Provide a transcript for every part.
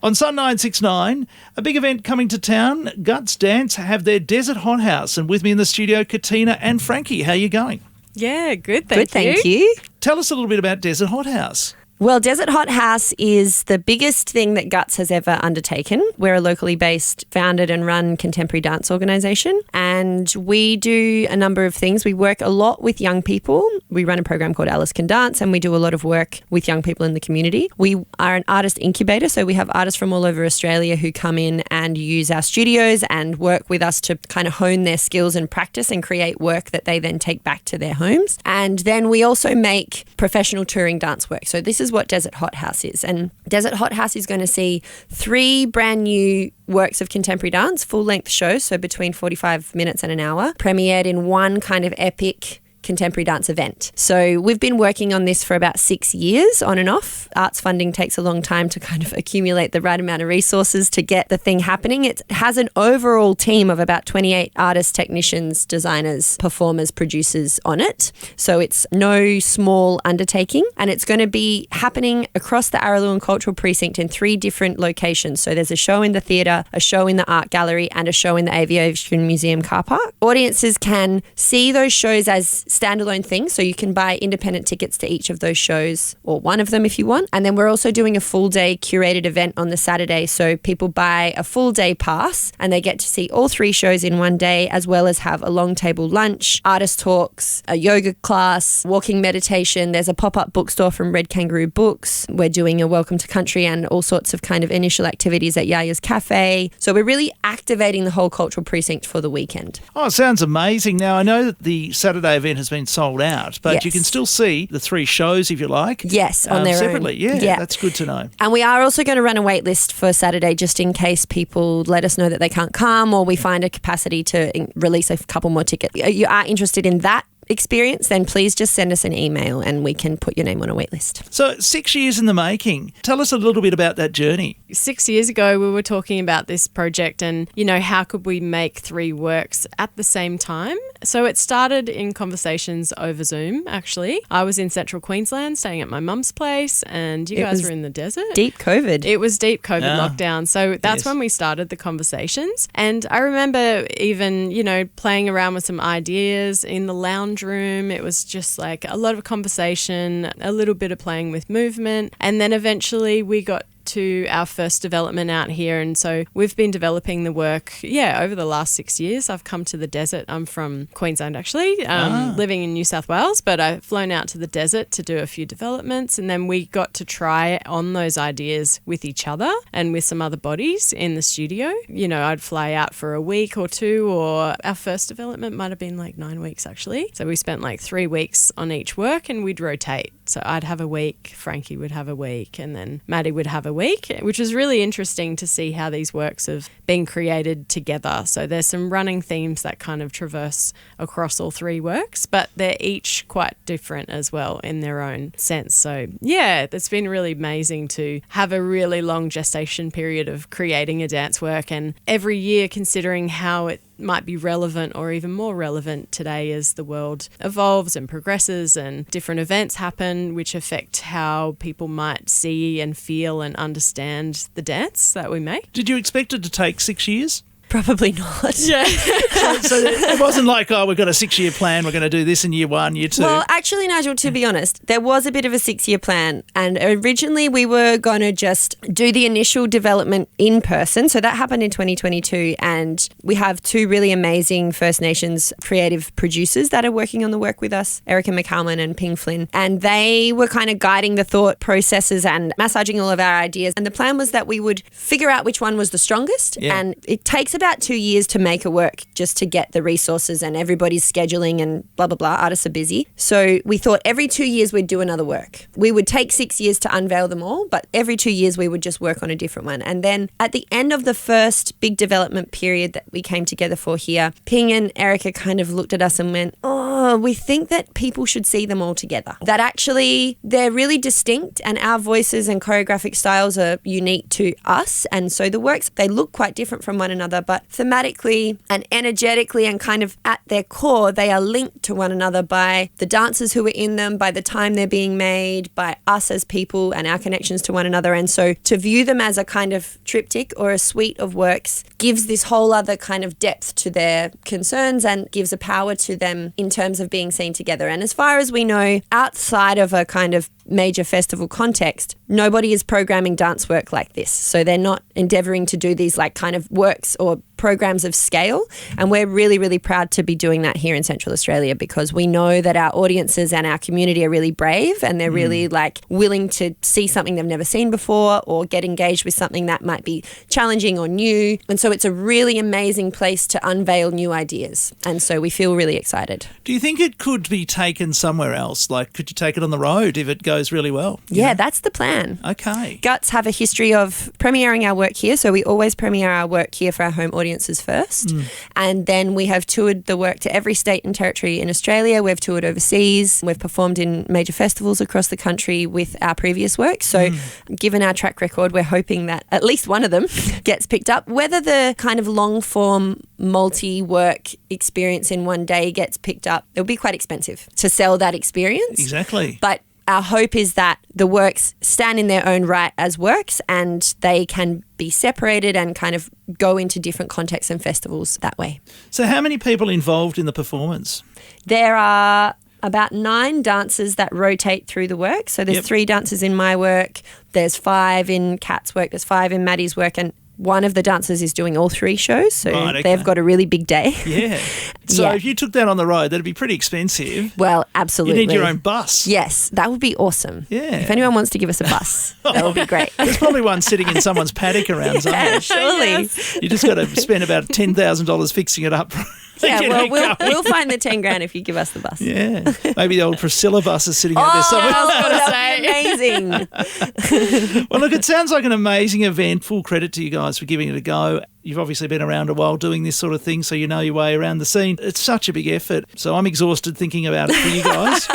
On SUN969, a big event coming to town. Guts Dance have their Desert Hot House. And with me in the studio, Katina and Frankie. How are you going? Yeah, good, Thank you. Tell us a little bit about Desert Hot House. Well, Desert Hot House is the biggest thing that Guts has ever undertaken. We're a locally based, founded and run contemporary dance organisation, and we do a number of things. We work a lot with young people. We run a program called Alice Can Dance, and we do a lot of work with young people in the community. We are an artist incubator, so we have artists from all over Australia who come in and use our studios and work with us to kind of hone their skills and practice and create work that they then take back to their homes. And then we also make professional touring dance work. So this is what Desert Hot House is. And Desert Hot House is going to see 3 brand new works of contemporary dance, full-length shows, so between 45 minutes and an hour, premiered in one kind of epic contemporary dance event. So we've been working on this for about 6 years on and off. Arts funding takes a long time to kind of accumulate the right amount of resources to get the thing happening. It has an overall team of about 28 artists, technicians, designers, performers, producers on it. So it's no small undertaking, and it's going to be happening across the Araluen Cultural Precinct in 3 different locations. So there's a show in the theatre, a show in the art gallery, and a show in the Aviation Museum car park. Audiences can see those shows as standalone things, so you can buy independent tickets to each of those shows, or one of them if you want. And then we're also doing a full day curated event on the Saturday, so people buy a full day pass and they get to see all 3 shows in one day, as well as have a long table lunch, artist talks, a yoga class, walking meditation. There's a pop-up bookstore from Red Kangaroo Books. We're doing a welcome to country and all sorts of kind of initial activities at Yaya's Cafe. So we're really activating the whole cultural precinct for the weekend. Oh, it sounds amazing. Now, I know that the Saturday event has been sold out, but Yes. you can still see the 3 shows if you like. Yes, on their separately. own. Yeah, that's good to know. And we are also going to run a wait list for Saturday, just in case people let us know that they can't come, or we find a capacity to release a couple more tickets. You are interested in that experience, then please just send us an email and we can put your name on a wait list. So 6 years in the making. Tell us a little bit about that journey. 6 years ago, we were talking about this project and, how could we make 3 works at the same time? So it started in conversations over Zoom, actually. I was in central Queensland staying at my mum's place, and you guys were in the desert. Deep COVID. It was deep COVID lockdown. So that's Yes. when we started the conversations. And I remember even, playing around with some ideas in the lounge room. It was just like a lot of conversation, a little bit of playing with movement. And then eventually we got to our first development out here, and so we've been developing the work over the last 6 years. I've come to the desert. I'm from Queensland actually, living in New South Wales, but I've flown out to the desert to do a few developments, and then we got to try on those ideas with each other and with some other bodies in the studio. I'd fly out for a week or 2, or our first development might have been like 9 weeks actually. So we spent like 3 weeks on each work and we'd rotate. So I'd have a week, Frankie would have a week, and then Maddie would have a week, which was really interesting to see how these works have been created together. So there's some running themes that kind of traverse across all 3 works, but they're each quite different as well in their own sense. So it's been really amazing to have a really long gestation period of creating a dance work, and every year considering how it might be relevant or even more relevant today as the world evolves and progresses and different events happen which affect how people might see and feel and understand the dance that we make. Did you expect it to take 6 years? Probably not. Yeah. So it wasn't like, we've got a 6-year plan, we're going to do this in year 1, year 2. Well, actually, Nigel, to be honest, there was a bit of a 6-year plan, and originally we were going to just do the initial development in person. So that happened in 2022, and we have 2 really amazing First Nations creative producers that are working on the work with us, Erica McCalman and Ping Flynn, and they were kind of guiding the thought processes and massaging all of our ideas. And the plan was that we would figure out which one was the strongest, and it takes about 2 years to make a work just to get the resources, and everybody's scheduling and blah, blah, blah. Artists are busy. So we thought every 2 years we'd do another work. We would take 6 years to unveil them all, but every 2 years we would just work on a different one. And then at the end of the first big development period that we came together for here, Ping and Erica kind of looked at us and went, We think that people should see them all together. That actually they're really distinct and our voices and choreographic styles are unique to us. And so the works, they look quite different from one another, but thematically and energetically and kind of at their core, they are linked to one another by the dancers who are in them, by the time they're being made, by us as people and our connections to one another. And so to view them as a kind of triptych or a suite of works gives this whole other kind of depth to their concerns and gives a power to them in terms of being seen together. And as far as we know, outside of a kind of major festival context, nobody is programming dance work like this. So they're not endeavouring to do these like kind of works or programs of scale. And we're really, really proud to be doing that here in Central Australia because we know that our audiences and our community are really brave and they're really like willing to see something they've never seen before or get engaged with something that might be challenging or new. And so it's a really amazing place to unveil new ideas. And so we feel really excited. Do you think it could be taken somewhere else? Like, could you take it on the road if it goes really well? Yeah, that's the plan. Okay. Guts have a history of premiering our work here. So we always premiere our work here for our home audiences first. And then we have toured the work to every state and territory in Australia. We've toured overseas. We've performed in major festivals across the country with our previous work. So given our track record, we're hoping that at least one of them gets picked up. Whether the kind of long form multi-work experience in one day gets picked up, it'll be quite expensive to sell that experience. Exactly. But our hope is that the works stand in their own right as works and they can be separated and kind of go into different contexts and festivals that way. So how many people involved in the performance? There are about 9 dancers that rotate through the work. So there's 3 dancers in my work, there's 5 in Kat's work, there's 5 in Maddie's work, and one of the dancers is doing all 3 shows, so they've got a really big day. Yeah. So if you took that on the road, that'd be pretty expensive. Well, absolutely. You need your own bus. Yes, that would be awesome. Yeah. If anyone wants to give us a bus, that would be great. There's probably one sitting in someone's paddock around somewhere. Surely. Yes. You just got to spend about $10,000 fixing it up. Yeah, well, we'll find the 10 grand if you give us the bus. Yeah. Maybe the old Priscilla bus is sitting out there somewhere. That would be amazing. Well, look, it sounds like an amazing event. Full credit to you guys for giving it a go. You've obviously been around a while doing this sort of thing, so you know your way around the scene. It's such a big effort. So I'm exhausted thinking about it for you guys.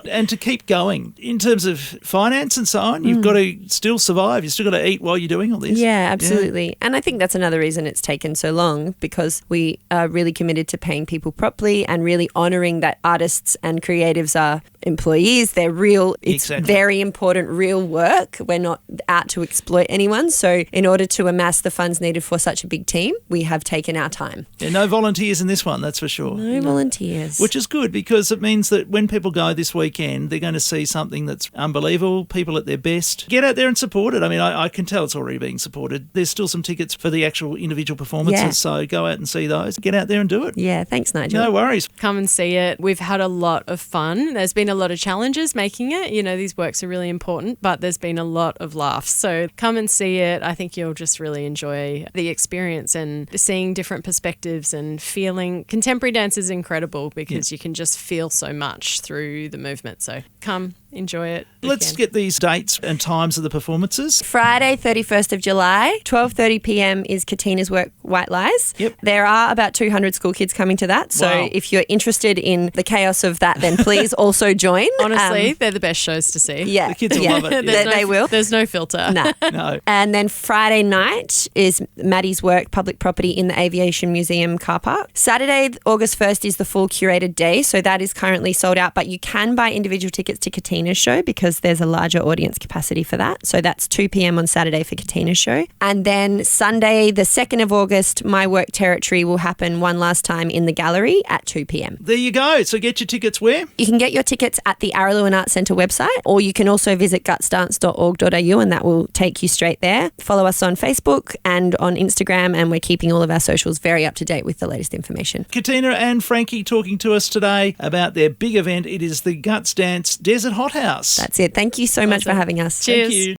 And to keep going. In terms of finance and so on, you've got to still survive. You've still got to eat while you're doing all this. Yeah, absolutely. Yeah. And I think that's another reason it's taken so long, because we are really committed to paying people properly and really honouring that artists and creatives are employees. They're real. It's very important real work. We're not out to exploit anyone. So in order to amass the funds needed for such a big team, we have taken our time. Yeah, no volunteers in this one, that's for sure. No volunteers. Which is good, because it means that when people go this weekend, they're going to see something that's unbelievable, people at their best. Get out there and support it. I mean, I can tell it's already being supported. There's still some tickets for the actual individual performances, so go out and see those. Get out there and do it. Yeah, thanks, Nigel. No worries. Come and see it. We've had a lot of fun. There's been a lot of challenges making it. You know, these works are really important, but there's been a lot of laughs. So come and see it. I think you'll just really enjoy the experience and seeing different perspectives and feeling. Contemporary dance is incredible because you can just feel so much through the movement. So come, enjoy it. Let's get these dates and times of the performances. Friday, 31st of July, 12:30 p.m. is Katina's work, White Lies. Yep. There are about 200 school kids coming to that. So if you're interested in the chaos of that, then please also join. Honestly, they're the best shows to see. Yeah. The kids will love it. Yeah. They will. There's no filter. No. And then Friday night is Maddie's work, Public Property in the Aviation Museum car park. Saturday, August 1st is the full curated day. So that is currently sold out, but you can buy individual tickets to Katina's show because there's a larger audience capacity for that. So that's 2 p.m. on Saturday for Katina's show. And then Sunday, the 2nd of August, My Work Territory will happen one last time in the gallery at 2 p.m. There you go. So get your tickets where? You can get your tickets at the Araluen Arts Centre website, or you can also visit gutsdance.org.au and that will take you straight there. Follow us on Facebook and on Instagram, and we're keeping all of our socials very up to date with the latest information. Katina and Frankie talking to us today about their big event. It is the Guts Dance Desert Hot House. That's it. Thank you so much for having us. Cheers. Thank you.